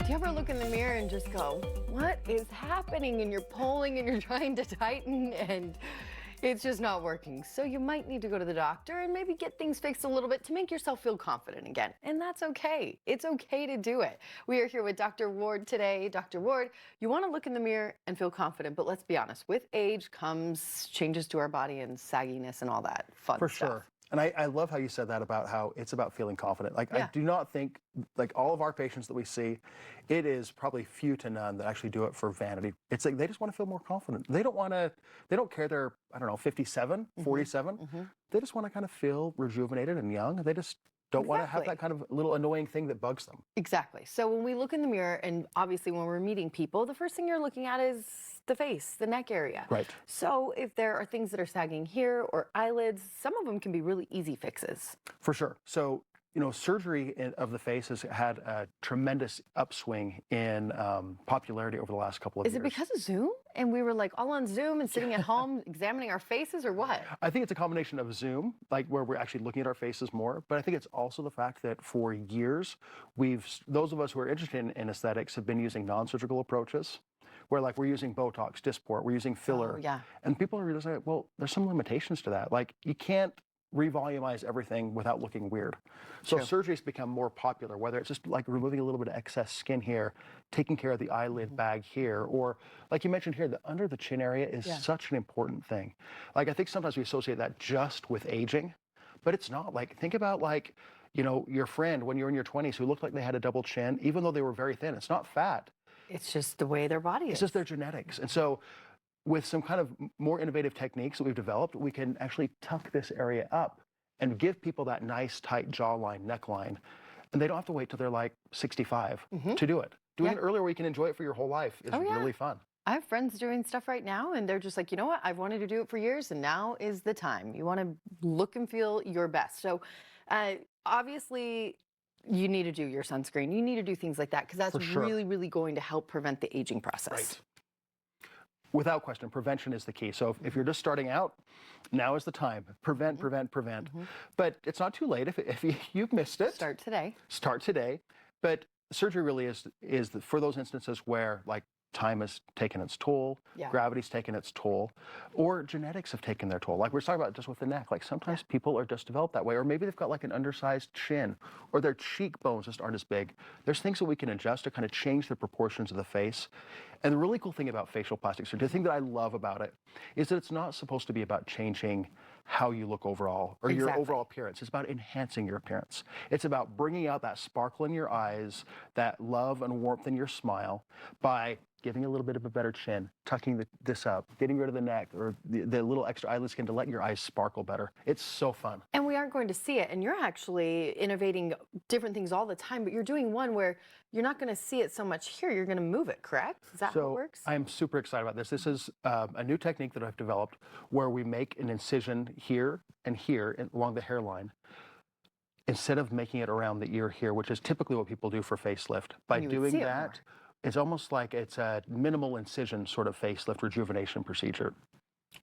Do you ever look in the mirror and just go, what is happening? And you're pulling and you're trying to tighten and it's just not working. So you might need to go to the doctor and maybe get things fixed a little bit to make yourself feel confident again. And that's okay. It's okay to do it. We are here with Dr. Ward today. Dr. Ward, you want to look in the mirror and feel confident, but let's be honest, with age comes changes to our body and sagginess and all that fun For stuff. sure. And I love how you said that about how it's about feeling confident. Like, Yeah. I do not think, like all of our patients that we see, it is probably few to none that actually do it for vanity. It's like they just want to feel more confident. They don't want to, they don't care they're, I don't know, 57, 47. They just want to kind of feel rejuvenated and young. They just don't want to have that kind of little annoying thing that bugs them. Exactly. So when we look in the mirror, and obviously when we're meeting people, the first thing you're looking at is the face, the neck area. Right. So if there are things that are sagging here or eyelids, some of them can be really easy fixes. For sure. So, you know, surgery of the face has had a tremendous upswing in popularity over the last couple of years. Is it because of Zoom? And we were like all on Zoom and sitting at home examining our faces, or what? I think it's a combination of Zoom, like where we're actually looking at our faces more, but I think it's also the fact that for years, those of us who are interested in aesthetics have been using non-surgical approaches, where like we're using Botox, Dysport, we're using filler. Oh, yeah. And people are realizing, well, there's some limitations to that. Like you can't revolumize everything without looking weird. So surgery's become more popular, whether it's just like removing a little bit of excess skin here, taking care of the eyelid bag here, or like you mentioned here, the under the chin area is such an important thing. Like I think sometimes we associate that just with aging, but it's not. Like think about like, you know, your friend when you're in your 20s who looked like they had a double chin, even though they were very thin. It's not fat. It's just the way their body is. It's just their genetics. And so with some kind of more innovative techniques that we've developed, we can actually tuck this area up and give people that nice tight jawline, neckline. And they don't have to wait till they're like 65 to do it. Doing it earlier where you can enjoy it for your whole life is really fun. I have friends doing stuff right now and they're just like, you know what? I've wanted to do it for years and now is the time. You want to look and feel your best. So obviously you need to do your sunscreen. You need to do things like that because that's really, really going to help prevent the aging process. Right. Without question, prevention is the key. So if you're just starting out, now is the time. Prevent, prevent, prevent. But it's not too late if you've missed it. Start today. Start today. But surgery really is for those instances where like time has taken its toll, gravity's taken its toll, or genetics have taken their toll. Like we were talking about just with the neck, like sometimes people are just developed that way, or maybe they've got like an undersized chin, or their cheekbones just aren't as big. There's things that we can adjust to kind of change the proportions of the face. And the really cool thing about facial plastic surgery, the thing that I love about it, is that it's not supposed to be about changing how you look overall or your overall appearance. It's about enhancing your appearance. It's about bringing out that sparkle in your eyes, that love and warmth in your smile by giving a little bit of a better chin, tucking this up, getting rid of the neck or the little extra eyelid skin to let your eyes sparkle better. It's so fun. And we aren't going to see it. And you're actually innovating different things all the time, but you're doing one where you're not going to see it so much here. You're going to move it, correct? Is that how it works? I'm super excited about this. This is a new technique that I've developed where we make an incision here and here along the hairline instead of making it around the ear here, which is typically what people do for facelift. By doing that, it's almost like it's a minimal incision sort of facelift rejuvenation procedure.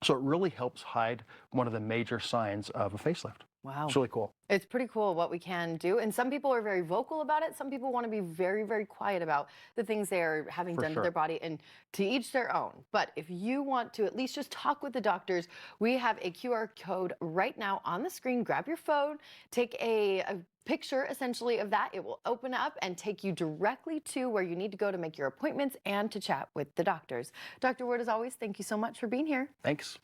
So it really helps hide one of the major signs of a facelift. Wow. It's really cool. It's pretty cool what we can do. And some people are very vocal about it. Some people want to be very, very quiet about the things they are having done to their body, and to each their own. But if you want to at least just talk with the doctors, we have a QR code right now on the screen. Grab your phone, take a picture essentially of that. It will open up and take you directly to where you need to go to make your appointments and to chat with the doctors. Dr. Ward, as always, thank you so much for being here. Thanks.